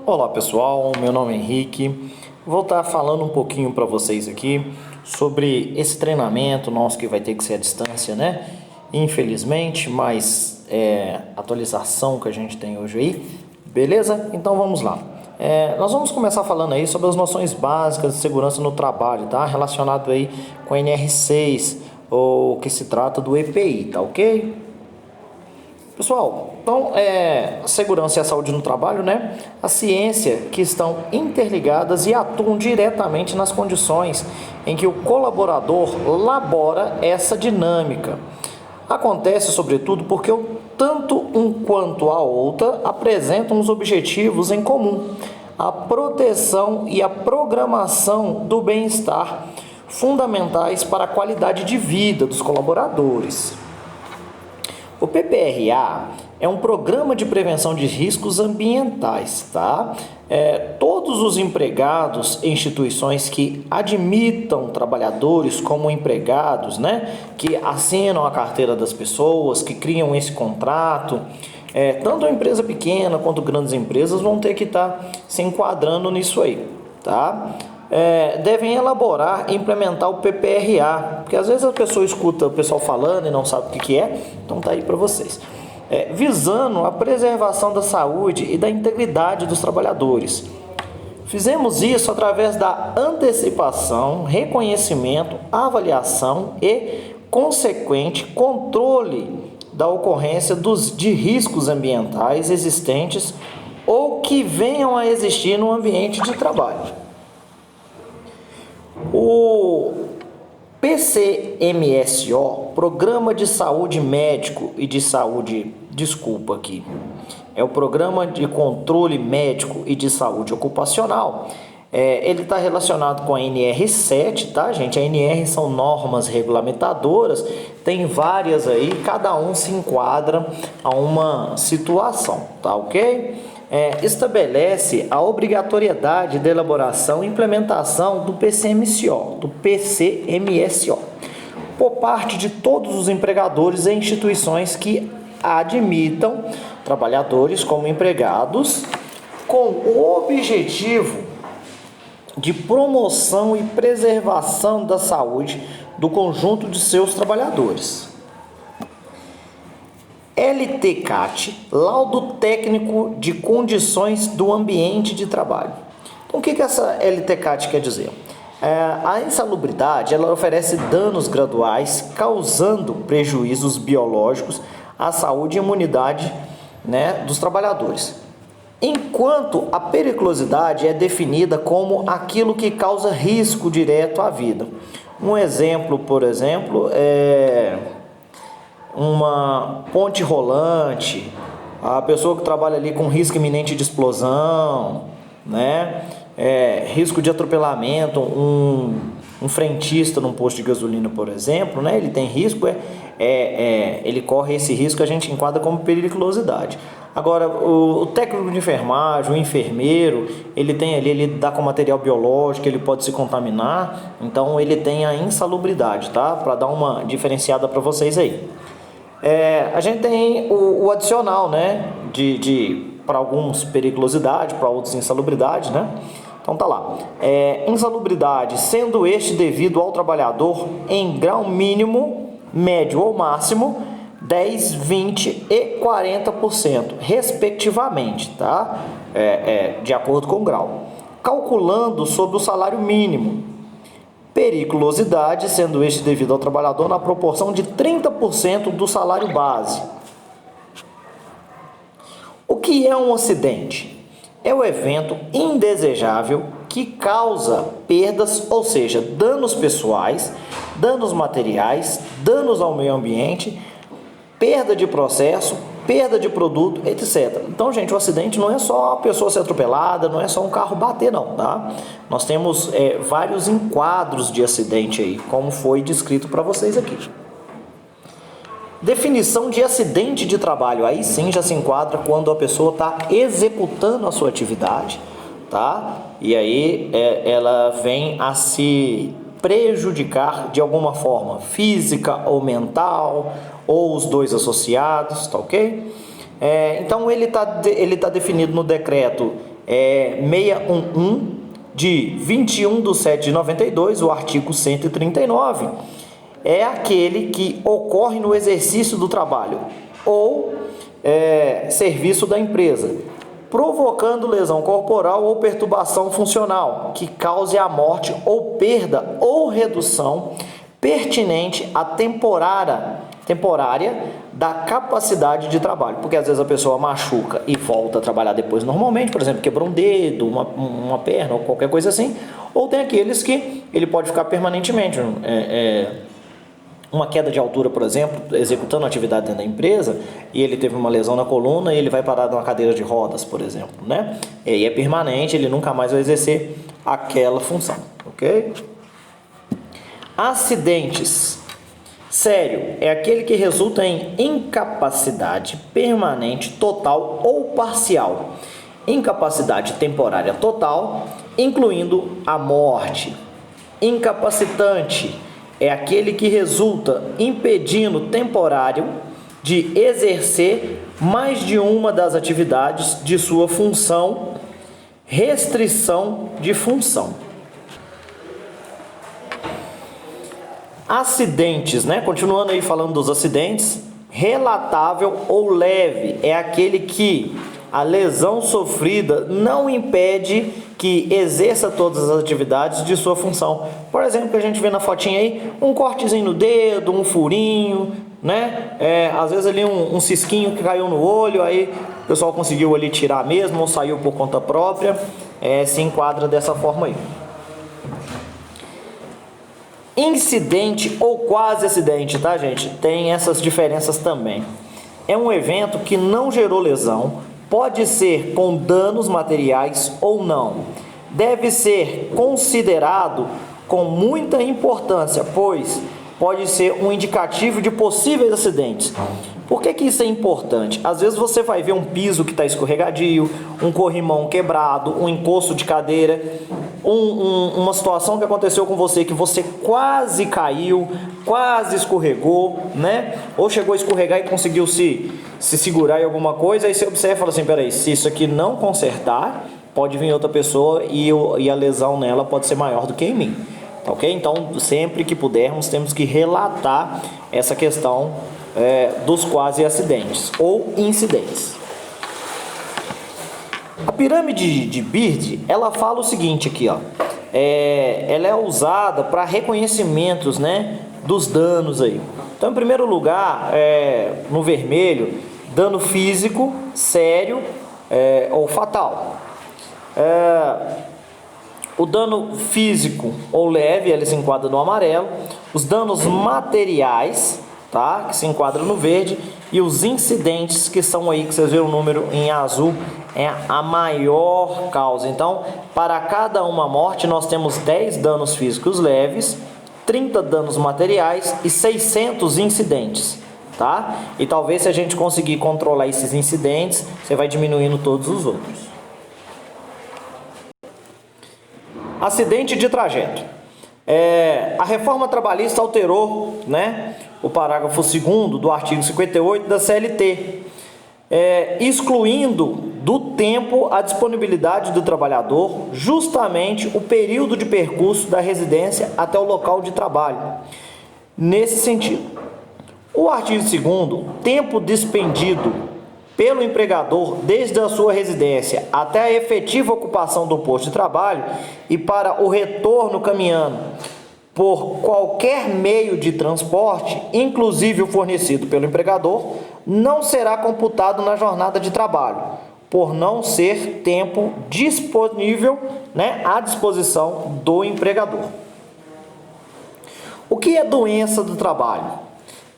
Olá pessoal, meu nome é Henrique. Vou estar falando um pouquinho para vocês aqui sobre esse treinamento nosso que vai ter que ser à distância, né? Infelizmente, mas atualização que a gente tem hoje aí, beleza? Então vamos lá. Nós vamos começar falando aí sobre as noções básicas de segurança no trabalho, tá? Relacionado aí com a NR6, ou que se trata do EPI, tá ok? Pessoal, então, a segurança e a saúde no trabalho, né? A ciência que estão interligadas e atuam diretamente nas condições em que o colaborador labora essa dinâmica. Acontece, sobretudo, porque tanto um quanto a outra apresentam os objetivos em comum: a proteção e a programação do bem-estar, fundamentais para a qualidade de vida dos colaboradores. O PPRA é um programa de prevenção de riscos ambientais, tá? Todos os empregados em instituições que admitam trabalhadores como empregados, né? Que assinam a carteira das pessoas, que criam esse contrato, tanto a empresa pequena quanto grandes empresas vão ter que estar se enquadrando nisso aí, tá? Devem elaborar e implementar o PPRA, porque às vezes a pessoa escuta o pessoal falando e não sabe o que é, então tá aí para vocês. Visando a preservação da saúde e da integridade dos trabalhadores. Fizemos isso através da antecipação, reconhecimento, avaliação e consequente controle da ocorrência de riscos ambientais existentes ou que venham a existir no ambiente de trabalho. O PCMSO, Programa de Saúde Médico e de Saúde, é o Programa de Controle Médico e de Saúde Ocupacional. Ele está relacionado com a NR7, tá, gente? A NR são normas regulamentadoras, tem várias aí, cada um se enquadra a uma situação, tá ok? Estabelece a obrigatoriedade de elaboração e implementação do PCMSO, por parte de todos os empregadores e instituições que admitam trabalhadores como empregados, com o objetivo de promoção e preservação da saúde do conjunto de seus trabalhadores. LTCAT, Laudo Técnico de Condições do Ambiente de Trabalho. Então, o que essa LTCAT quer dizer? A insalubridade, ela oferece danos graduais, causando prejuízos biológicos à saúde e imunidade, né, dos trabalhadores. Enquanto a periculosidade é definida como aquilo que causa risco direto à vida. Um exemplo, por exemplo, uma ponte rolante, a pessoa que trabalha ali com risco iminente de explosão, né? Risco de atropelamento, um frentista num posto de gasolina, por exemplo, né? Ele tem risco, ele corre esse risco, a gente enquadra como periculosidade. Agora, o técnico de enfermagem, o enfermeiro, ele tem ali, ele dá com material biológico, ele pode se contaminar, então ele tem a insalubridade, tá? Para dar uma diferenciada para vocês aí. A gente tem o adicional, né? Para alguns periculosidade, para outros insalubridade, né? Então tá lá. Insalubridade, sendo este devido ao trabalhador em grau mínimo, médio ou máximo, 10, 20 e 40%, respectivamente, tá? De acordo com o grau. Calculando sobre o salário mínimo. Periculosidade, sendo este devido ao trabalhador na proporção de 30% do salário base. O que é um acidente? É o evento indesejável que causa perdas, ou seja, danos pessoais, danos materiais, danos ao meio ambiente, perda de processo, perda de produto, etc. Então, gente, o acidente não é só a pessoa ser atropelada, não é só um carro bater, não, tá? Nós temos vários enquadros de acidente aí, como foi descrito para vocês aqui. Definição de acidente de trabalho, aí sim já se enquadra quando a pessoa está executando a sua atividade, tá? E aí ela vem a se prejudicar de alguma forma, física ou mental, ou os dois associados, tá ok? Então ele tá definido no decreto 611 de 21/7/92, o artigo 139, é aquele que ocorre no exercício do trabalho ou serviço da empresa, provocando lesão corporal ou perturbação funcional que cause a morte ou perda ou redução pertinente à temporária da capacidade de trabalho, porque às vezes a pessoa machuca e volta a trabalhar depois normalmente, por exemplo, quebrou um dedo, uma perna ou qualquer coisa assim, ou tem aqueles que ele pode ficar permanentemente, uma queda de altura, por exemplo, executando atividade dentro da empresa, e ele teve uma lesão na coluna e ele vai parar numa cadeira de rodas, por exemplo, né? E aí é permanente, ele nunca mais vai exercer aquela função, ok? Acidentes. Sério, é aquele que resulta em incapacidade permanente, total ou parcial. Incapacidade temporária total, incluindo a morte. Incapacitante é aquele que resulta impedindo temporário de exercer mais de uma das atividades de sua função, restrição de função. Acidentes, né? Continuando aí falando dos acidentes, relatável ou leve é aquele que a lesão sofrida não impede que exerça todas as atividades de sua função. Por exemplo, que a gente vê na fotinha aí, um cortezinho no dedo, um furinho, né? Às vezes ali um cisquinho que caiu no olho, aí o pessoal conseguiu ali tirar mesmo ou saiu por conta própria, se enquadra dessa forma aí. Incidente ou quase acidente, tá, gente? Tem essas diferenças também. É um evento que não gerou lesão, pode ser com danos materiais ou não. Deve ser considerado com muita importância, pois pode ser um indicativo de possíveis acidentes. Por que isso é importante? Às vezes você vai ver um piso que está escorregadio, um corrimão quebrado, um encosto de cadeira, uma situação que aconteceu com você que você quase caiu, quase escorregou, né? Ou chegou a escorregar e conseguiu se segurar em alguma coisa, aí você observa e fala assim, peraí, se isso aqui não consertar, pode vir outra pessoa e a lesão nela pode ser maior do que em mim. Ok? Então, sempre que pudermos, temos que relatar essa questão dos quase acidentes ou incidentes. A pirâmide de Beard, ela fala o seguinte aqui, ó. Ela é usada para reconhecimentos, né, dos danos aí. Então, em primeiro lugar, no vermelho, dano físico, sério ou fatal. O dano físico ou leve, ele se enquadra no amarelo. Os danos materiais, tá? Que se enquadram no verde. E os incidentes, que são aí, que vocês viram o número em azul, é a maior causa. Então, para cada uma morte, nós temos 10 danos físicos leves, 30 danos materiais e 600 incidentes, tá? E talvez, se a gente conseguir controlar esses incidentes, você vai diminuindo todos os outros. Acidente de trajeto. A reforma trabalhista alterou, né, o parágrafo 2º do artigo 58 da CLT, excluindo do tempo a disponibilidade do trabalhador justamente o período de percurso da residência até o local de trabalho. Nesse sentido, o artigo 2º, tempo despendido pelo empregador desde a sua residência até a efetiva ocupação do posto de trabalho e para o retorno caminhando por qualquer meio de transporte, inclusive o fornecido pelo empregador, não será computado na jornada de trabalho, por não ser tempo disponível, né, à disposição do empregador. O que é doença do trabalho?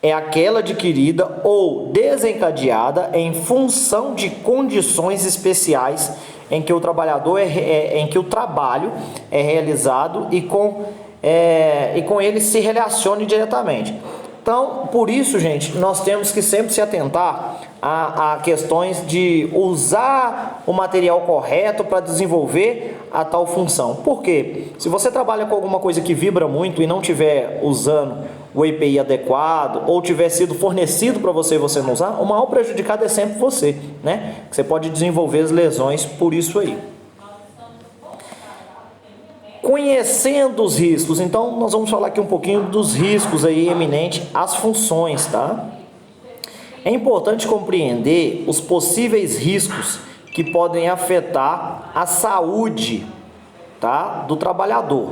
É aquela adquirida ou desencadeada em função de condições especiais em que o trabalhador em que o trabalho é realizado e com ele se relacione diretamente. Então, por isso, gente, nós temos que sempre se atentar a questões de usar o material correto para desenvolver a tal função. Por quê? Se você trabalha com alguma coisa que vibra muito e não estiver usando o EPI adequado, ou tiver sido fornecido para você e você não usar, o maior prejudicado é sempre você, né? Você pode desenvolver as lesões por isso aí. Conhecendo os riscos, então nós vamos falar aqui um pouquinho dos riscos aí eminente às funções, tá? É importante compreender os possíveis riscos que podem afetar a saúde, tá, do trabalhador.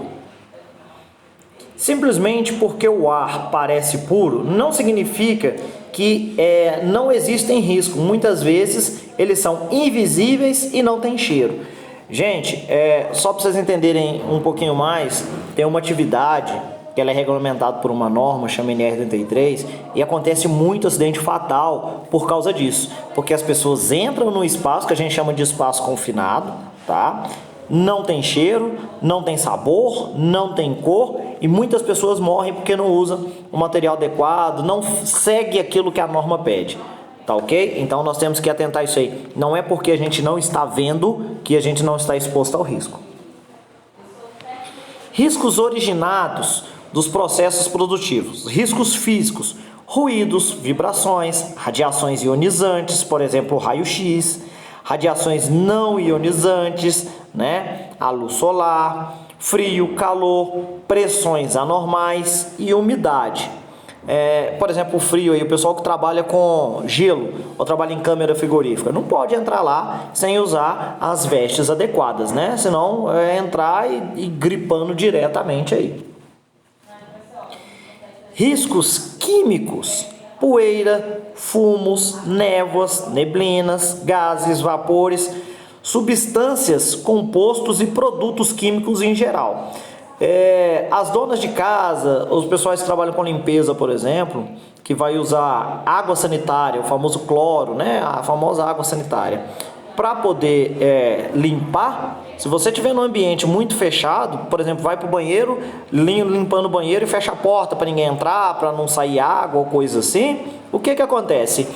Simplesmente porque o ar parece puro, não significa que não existem riscos. Muitas vezes eles são invisíveis e não têm cheiro. Gente, só para vocês entenderem um pouquinho mais, tem uma atividade que ela é regulamentada por uma norma, chama NR33, e acontece muito acidente fatal por causa disso, porque as pessoas entram no espaço que a gente chama de espaço confinado, tá? Não tem cheiro, não tem sabor, não tem cor, e muitas pessoas morrem porque não usam o material adequado, não segue aquilo que a norma pede. Tá ok? Então nós temos que atentar a isso aí. Não é porque a gente não está vendo que a gente não está exposto ao risco. Riscos originados dos processos produtivos. Riscos físicos. Ruídos, vibrações, radiações ionizantes, por exemplo, raio-x. Radiações não ionizantes, né? A luz solar. Frio, calor, pressões anormais e umidade. Por exemplo, o frio aí, o pessoal que trabalha com gelo ou trabalha em câmara frigorífica, não pode entrar lá sem usar as vestes adequadas, né? Senão entrar e gripando diretamente aí. Riscos químicos: poeira, fumos, névoas, neblinas, gases, vapores, substâncias, compostos e produtos químicos em geral. As donas de casa, os pessoais que trabalham com limpeza, por exemplo, que vai usar água sanitária, o famoso cloro, né? A famosa água sanitária, para poder limpar. Se você estiver num ambiente muito fechado, por exemplo, vai para o banheiro, limpando o banheiro e fecha a porta para ninguém entrar, para não sair água ou coisa assim, o que acontece?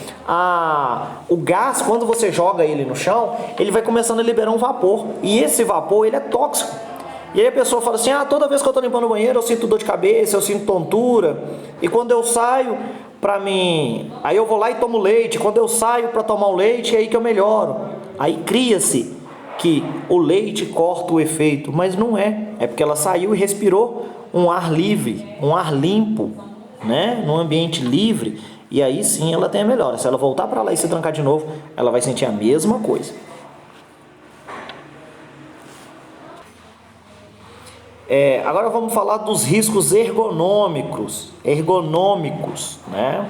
O gás, quando você joga ele no chão, ele vai começando a liberar um vapor, e esse vapor ele é tóxico. E aí a pessoa fala assim, toda vez que eu estou limpando o banheiro eu sinto dor de cabeça, eu sinto tontura, e quando eu saio aí eu vou lá e tomo leite, quando eu saio para tomar o leite é aí que eu melhoro. Aí cria-se que o leite corta o efeito, mas não é porque ela saiu e respirou um ar livre, um ar limpo, né? Num ambiente livre, e aí sim ela tem a melhora. Se ela voltar para lá e se trancar de novo, ela vai sentir a mesma coisa. Agora vamos falar dos riscos ergonômicos, né?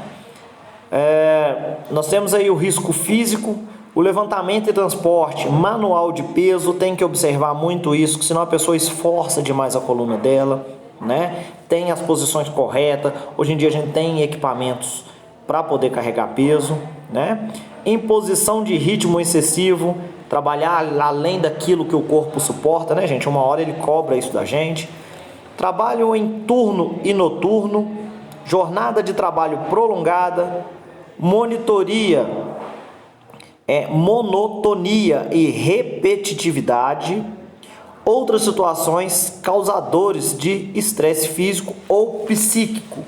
Nós temos aí o risco físico, o levantamento e transporte manual de peso, tem que observar muito isso, que senão a pessoa esforça demais a coluna dela, né? Tem as posições corretas, hoje em dia a gente tem equipamentos para poder carregar peso, né? Imposição de ritmo excessivo, trabalhar além daquilo que o corpo suporta, né, gente? Uma hora ele cobra isso da gente. Trabalho em turno e noturno, jornada de trabalho prolongada, monotonia e repetitividade, outras situações causadores de estresse físico ou psíquico.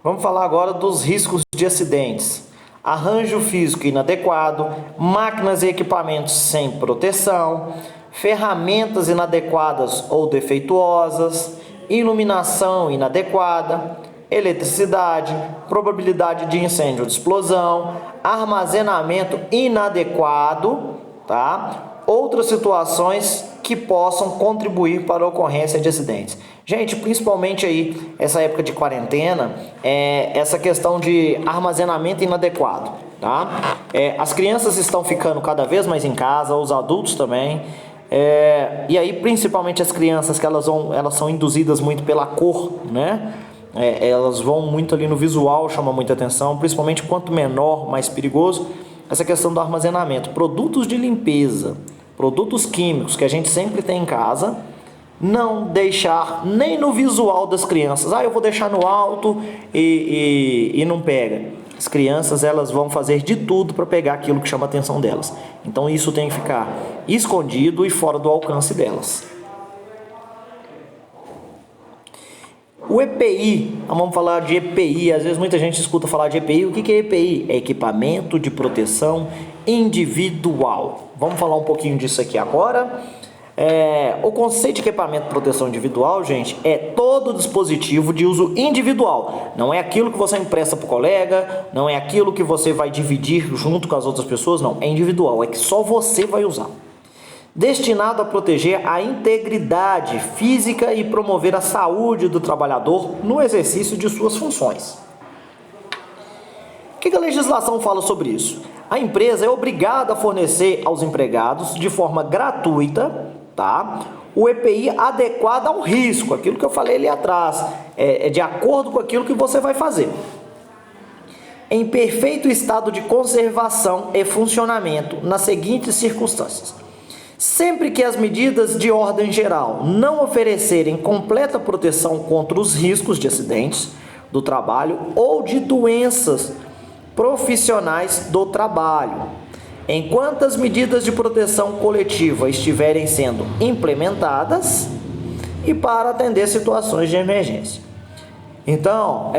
Vamos falar agora dos riscos de acidentes. Arranjo físico inadequado, máquinas e equipamentos sem proteção, ferramentas inadequadas ou defeituosas, iluminação inadequada, eletricidade, probabilidade de incêndio ou de explosão, armazenamento inadequado, tá? Outras situações que possam contribuir para a ocorrência de acidentes. Gente, principalmente aí, essa época de quarentena, essa questão de armazenamento inadequado, tá? As crianças estão ficando cada vez mais em casa, os adultos também, e aí principalmente as crianças, que elas são induzidas muito pela cor, né? Elas vão muito ali no visual, chama muita atenção, principalmente quanto menor, mais perigoso. Essa questão do armazenamento, produtos de limpeza, produtos químicos que a gente sempre tem em casa, não deixar nem no visual das crianças. Eu vou deixar no alto e não pega. As crianças, elas vão fazer de tudo para pegar aquilo que chama a atenção delas. Então isso tem que ficar escondido e fora do alcance delas. O EPI, vamos falar de EPI, às vezes muita gente escuta falar de EPI. O que é EPI? É equipamento de proteção individual. Vamos falar um pouquinho disso aqui agora. O conceito de equipamento de proteção individual, gente, é todo dispositivo de uso individual. Não é aquilo que você empresta para o colega, não é aquilo que você vai dividir junto com as outras pessoas, não. É individual, é que só você vai usar. Destinado a proteger a integridade física e promover a saúde do trabalhador no exercício de suas funções. O que a legislação fala sobre isso? A empresa é obrigada a fornecer aos empregados, de forma gratuita, tá, o EPI adequado ao risco, aquilo que eu falei ali atrás, é de acordo com aquilo que você vai fazer, em perfeito estado de conservação e funcionamento, nas seguintes circunstâncias. Sempre que as medidas de ordem geral não oferecerem completa proteção contra os riscos de acidentes do trabalho ou de doenças profissionais do trabalho, enquanto as medidas de proteção coletiva estiverem sendo implementadas e para atender situações de emergência. Então,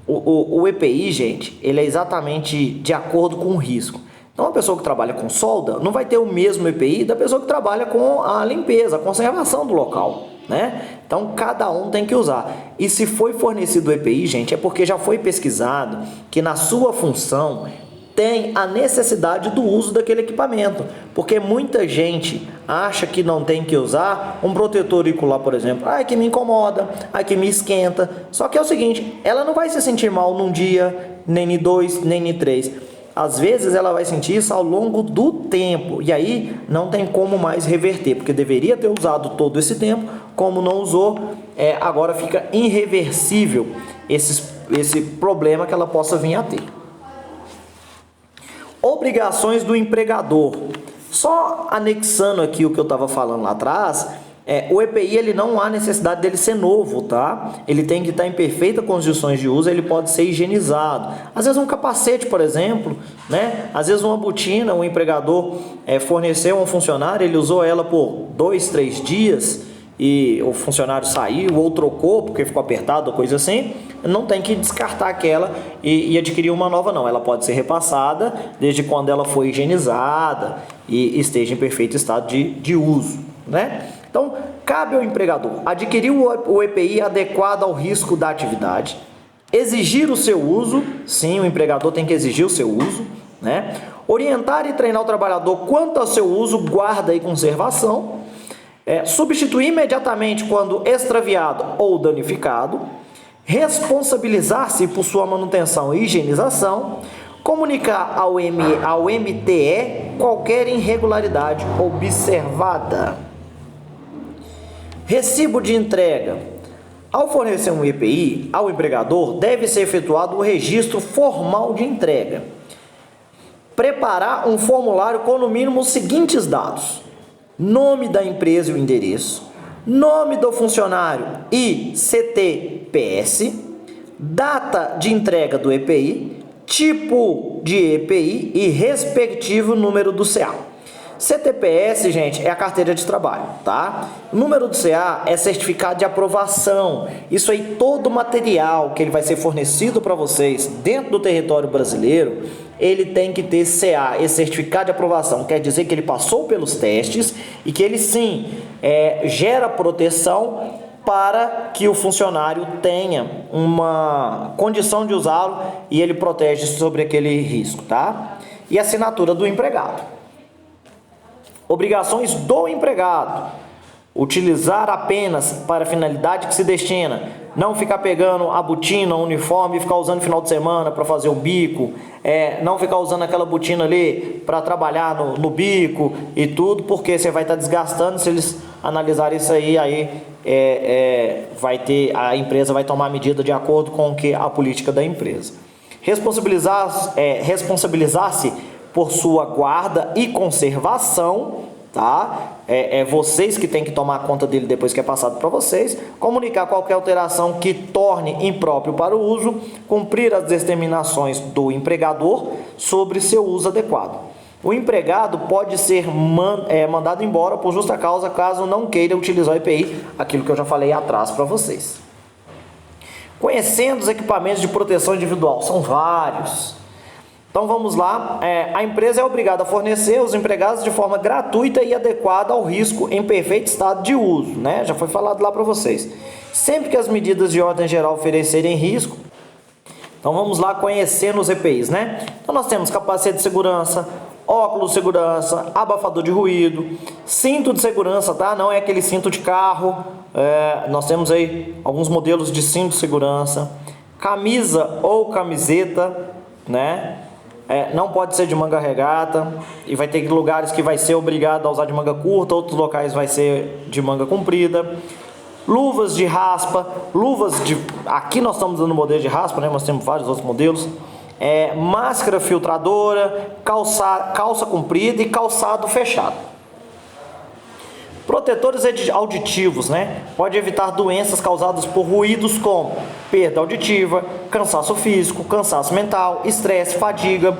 o EPI, gente, ele é exatamente de acordo com o risco. Então, a pessoa que trabalha com solda não vai ter o mesmo EPI da pessoa que trabalha com a limpeza, a conservação do local, né? Então, cada um tem que usar. E se foi fornecido o EPI, gente, é porque já foi pesquisado que na sua função tem a necessidade do uso daquele equipamento. Porque muita gente acha que não tem que usar um protetor auricular, por exemplo. Que me incomoda, que me esquenta. Só que é o seguinte, ela não vai se sentir mal num dia, nem em 2, nem em 3. Às vezes ela vai sentir isso ao longo do tempo, e aí não tem como mais reverter, porque deveria ter usado todo esse tempo, como não usou, agora fica irreversível esse problema que ela possa vir a ter. Obrigações do empregador. Só anexando aqui o que eu estava falando lá atrás, o EPI ele não há necessidade dele ser novo, tá? Ele tem que estar em perfeitas condições de uso, ele pode ser higienizado. Às vezes um capacete, por exemplo, né? Às vezes uma botina, um empregador forneceu a um funcionário, ele usou ela por 2, 3 dias e o funcionário saiu ou trocou porque ficou apertado ou coisa assim, não tem que descartar aquela e adquirir uma nova não. Ela pode ser repassada desde quando ela foi higienizada e esteja em perfeito estado de uso, né? Então, cabe ao empregador adquirir o EPI adequado ao risco da atividade, exigir o seu uso, sim, o empregador tem que exigir o seu uso, né? Orientar e treinar o trabalhador quanto ao seu uso, guarda e conservação, substituir imediatamente quando extraviado ou danificado, responsabilizar-se por sua manutenção e higienização, comunicar ao MTE qualquer irregularidade observada. Recibo de entrega. Ao fornecer um EPI ao empregador, deve ser efetuado o registro formal de entrega. Preparar um formulário com no mínimo os seguintes dados: nome da empresa e o endereço, nome do funcionário e CTPS, data de entrega do EPI, tipo de EPI e respectivo número do CA. CTPS, gente, é a carteira de trabalho, tá? O número do CA é certificado de aprovação. Isso aí, todo o material que ele vai ser fornecido para vocês dentro do território brasileiro, ele tem que ter CA, esse certificado de aprovação. Quer dizer que ele passou pelos testes e que ele, sim, gera proteção para que o funcionário tenha uma condição de usá-lo e ele protege sobre aquele risco, tá? E assinatura do empregado. Obrigações do empregado: utilizar apenas para a finalidade que se destina, não ficar pegando a botina, o uniforme e ficar usando no final de semana para fazer o bico, não ficar usando aquela botina ali para trabalhar no bico e tudo, porque você vai estar desgastando. Se eles analisarem isso aí, a empresa vai tomar medida de acordo com a política da empresa. Responsabilizar-se por sua guarda e conservação, tá? Vocês que têm que tomar conta dele depois que é passado para vocês. Comunicar qualquer alteração que torne impróprio para o uso, cumprir as determinações do empregador sobre seu uso adequado. O empregado pode ser mandado embora por justa causa caso não queira utilizar o EPI, aquilo que eu já falei atrás para vocês. Conhecendo os equipamentos de proteção individual, são vários. Então vamos lá, a empresa é obrigada a fornecer aos empregados de forma gratuita e adequada ao risco em perfeito estado de uso, né? Já foi falado lá para vocês. Sempre que as medidas de ordem geral oferecerem risco, então vamos lá conhecendo os EPIs, né? Então nós temos capacete de segurança, óculos de segurança, abafador de ruído, cinto de segurança, tá? Não é aquele cinto de carro, nós temos aí alguns modelos de cinto de segurança, camisa ou camiseta, né? Não pode ser de manga regata, e vai ter lugares que vai ser obrigado a usar de manga curta, outros locais vai ser de manga comprida. Luvas de raspa, aqui nós estamos dando modelo de raspa, né? Nós temos vários outros modelos. Máscara filtradora, calça comprida e calçado fechado. Protetores auditivos, né? Pode evitar doenças causadas por ruídos como perda auditiva, cansaço físico, cansaço mental, estresse, fadiga,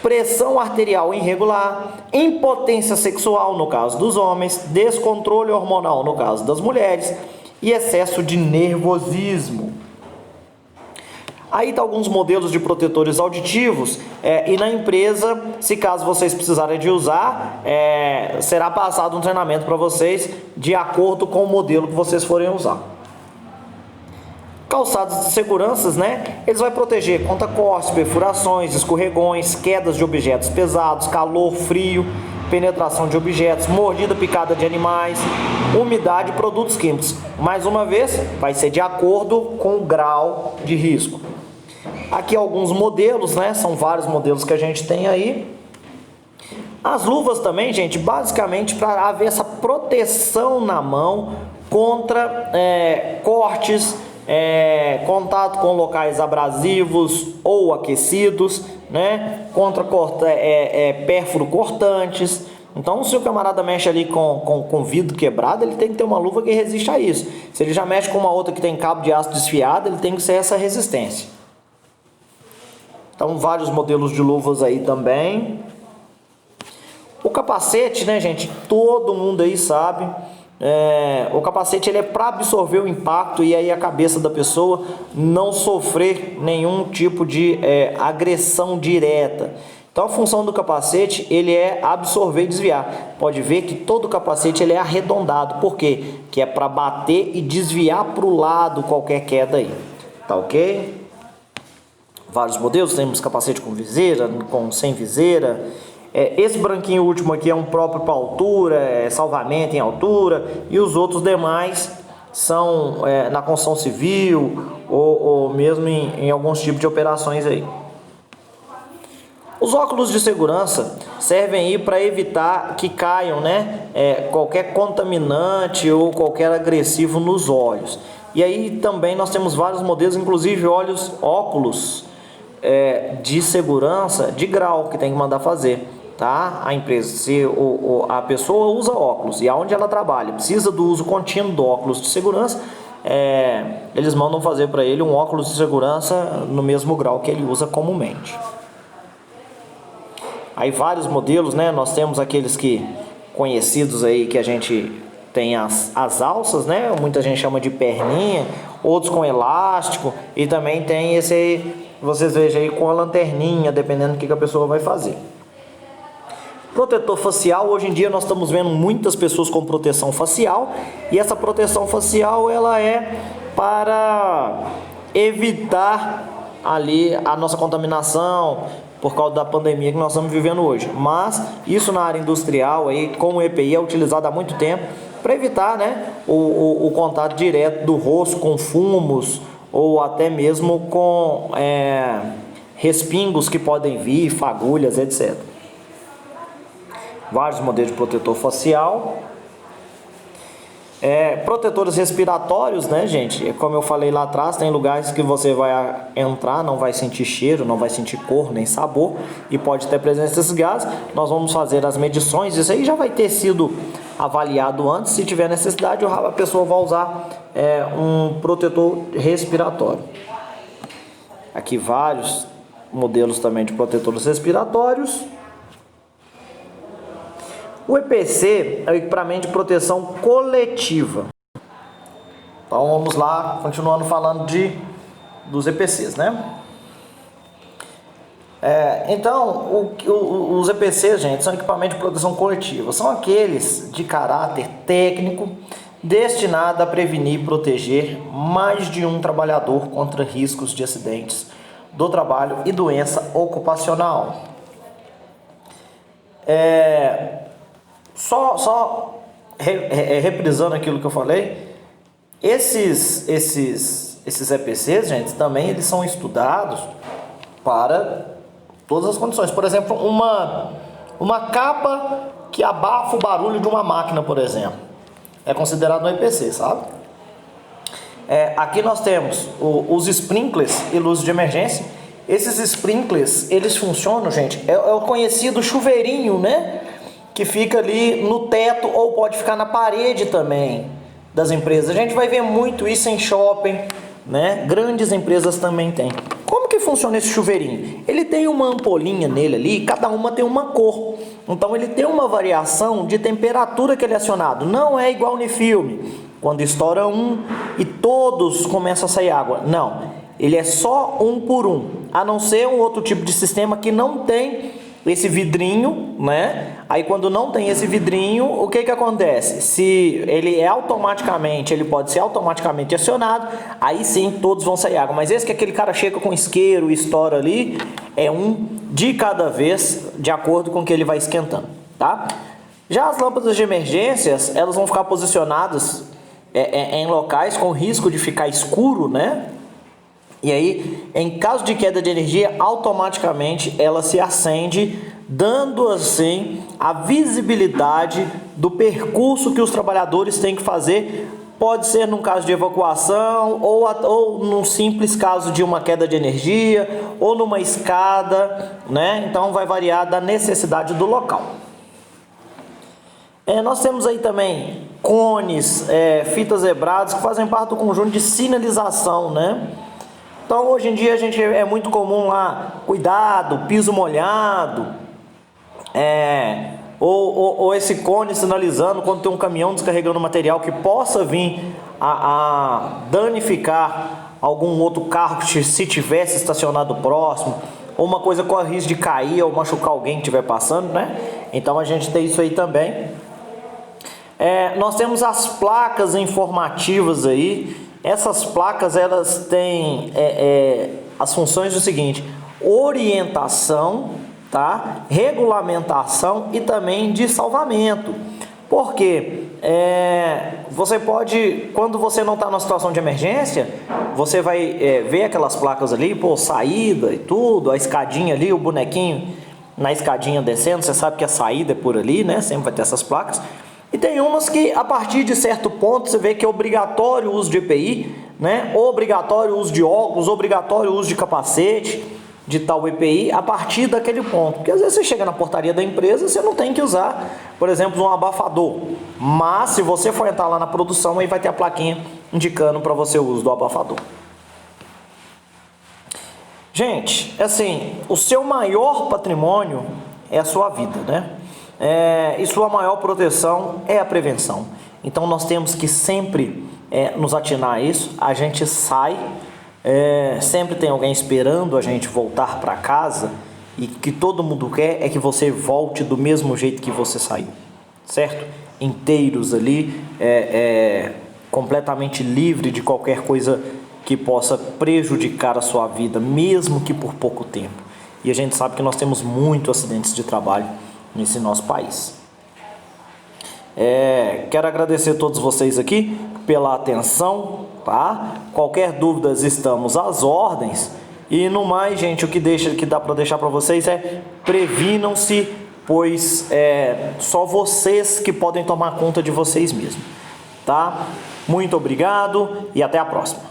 pressão arterial irregular, impotência sexual no caso dos homens, descontrole hormonal no caso das mulheres e excesso de nervosismo. Aí tá alguns modelos de protetores auditivos e na empresa, se caso vocês precisarem de usar, será passado um treinamento para vocês de acordo com o modelo que vocês forem usar. Calçados de seguranças, né? Eles vão proteger contra cortes, perfurações, escorregões, quedas de objetos pesados, calor, frio, penetração de objetos, mordida, picada de animais, umidade e produtos químicos. Mais uma vez, vai ser de acordo com o grau de risco. Aqui alguns modelos, né? São vários modelos que a gente tem aí. As luvas também, gente, basicamente para haver essa proteção na mão contra cortes, contato com locais abrasivos ou aquecidos, né? Contra pérfuro cortantes. Então, se o camarada mexe ali com vidro quebrado, ele tem que ter uma luva que resista a isso. Se ele já mexe com uma outra que tem cabo de aço desfiado, ele tem que ser essa resistência. Então, vários modelos de luvas aí também. O capacete, né, gente? Todo mundo aí sabe. O capacete ele é para absorver o impacto e aí a cabeça da pessoa não sofrer nenhum tipo de agressão direta. Então a função do capacete ele é absorver e desviar. Pode ver que todo capacete ele é arredondado. Por quê? Que é para bater e desviar para o lado qualquer queda aí. Tá ok? Vários modelos, temos capacete com viseira, sem viseira. Esse branquinho último aqui é um próprio para altura, salvamento em altura, e os outros demais são na construção civil ou mesmo em alguns tipos de operações aí. Os óculos de segurança servem aí para evitar que caiam, né, qualquer contaminante ou qualquer agressivo nos olhos. E aí também nós temos vários modelos, inclusive óculos de segurança de grau que tem que mandar fazer, tá? A empresa, se a pessoa usa óculos e aonde ela trabalha precisa do uso contínuo do óculos de segurança, eles mandam fazer para ele um óculos de segurança no mesmo grau que ele usa comumente. Aí vários modelos, né? Nós temos aqueles que conhecidos aí que a gente tem as alças, né? Muita gente chama de perninha, outros com elástico e também tem esse aí, vocês vejam aí com a lanterninha, dependendo do que a pessoa vai fazer. Protetor facial, hoje em dia nós estamos vendo muitas pessoas com proteção facial e essa proteção facial ela é para evitar ali a nossa contaminação por causa da pandemia que nós estamos vivendo hoje. Mas isso na área industrial aí, como o EPI é utilizado há muito tempo para evitar, né, o contato direto do rosto com fumos ou até mesmo com respingos que podem vir, fagulhas, etc. Vários modelos de protetor facial. Protetores respiratórios, né, gente? Como eu falei lá atrás, tem lugares que você vai entrar, não vai sentir cheiro, não vai sentir cor, nem sabor e pode ter presença desses gases. Nós vamos fazer as medições, isso aí já vai ter sido avaliado antes. Se tiver necessidade, a pessoa vai usar um protetor respiratório. Aqui vários modelos também de protetores respiratórios. O EPC é o equipamento de proteção coletiva. Então vamos lá, continuando falando de dos EPCs, né? Então, os EPCs, gente, são equipamentos de proteção coletiva. São aqueles de caráter técnico destinados a prevenir e proteger mais de um trabalhador contra riscos de acidentes do trabalho e doença ocupacional. Reprisando aquilo que eu falei, esses EPCs, gente, também eles são estudados para todas as condições. Por exemplo, uma capa que abafa o barulho de uma máquina, por exemplo, é considerado um EPC, sabe? Aqui nós temos os sprinklers e luzes de emergência. Esses sprinklers, eles funcionam, gente, é o conhecido chuveirinho, né? Que fica ali no teto ou pode ficar na parede também das empresas. A gente vai ver muito isso em shopping, né? Grandes empresas também têm. Como que funciona esse chuveirinho? Ele tem uma ampolinha nele ali, cada uma tem uma cor. Então ele tem uma variação de temperatura que ele é acionado. Não é igual no filme, quando estoura um e todos começam a sair água. Não, ele é só um por um. A não ser um outro tipo de sistema que não tem esse vidrinho, né? Aí quando não tem esse vidrinho, o que acontece? Se ele ele pode ser automaticamente acionado, aí sim todos vão sair água. Mas esse que aquele cara chega com isqueiro e estoura ali, é um de cada vez, de acordo com o que ele vai esquentando, tá? Já as lâmpadas de emergências, elas vão ficar posicionadas em locais com risco de ficar escuro, né? E aí, em caso de queda de energia, automaticamente ela se acende, dando assim a visibilidade do percurso que os trabalhadores têm que fazer. Pode ser num caso de evacuação, ou num simples caso de uma queda de energia, ou numa escada, né? Então vai variar da necessidade do local. Nós temos aí também cones, fitas zebradas, que fazem parte do conjunto de sinalização, né? Então hoje em dia é muito comum lá, cuidado, piso molhado, ou esse cone sinalizando quando tem um caminhão descarregando material que possa vir a danificar algum outro carro que se tivesse estacionado próximo, ou uma coisa com a risco de cair ou machucar alguém que estiver passando, né? Então a gente tem isso aí também. Nós temos as placas informativas aí. Essas placas, elas têm as funções do seguinte: orientação, tá? Regulamentação e também de salvamento. Porque você pode, quando você não está numa situação de emergência, você vai ver aquelas placas ali, saída e tudo, a escadinha ali, o bonequinho na escadinha descendo, você sabe que a saída é por ali, né? Sempre vai ter essas placas. E tem umas que, a partir de certo ponto, você vê que é obrigatório o uso de EPI, né? Obrigatório o uso de óculos, obrigatório o uso de capacete, de tal EPI, a partir daquele ponto. Porque às vezes você chega na portaria da empresa, você não tem que usar, por exemplo, um abafador. Mas se você for entrar lá na produção, aí vai ter a plaquinha indicando para você o uso do abafador. Gente, assim, o seu maior patrimônio é a sua vida, né? E sua maior proteção é a prevenção. Então nós temos que sempre nos atinar a isso. A gente sai, sempre tem alguém esperando a gente voltar para casa, e que todo mundo quer é que você volte do mesmo jeito que você saiu, certo? Inteiros ali, completamente livre de qualquer coisa que possa prejudicar a sua vida, mesmo que por pouco tempo. E a gente sabe que nós temos muitos acidentes de trabalho nesse nosso país. Quero agradecer a todos vocês aqui pela atenção, tá? Qualquer dúvida, estamos às ordens. E no mais, gente, o que dá para deixar para vocês previnam-se, pois só vocês que podem tomar conta de vocês mesmos, tá? Muito obrigado e até a próxima.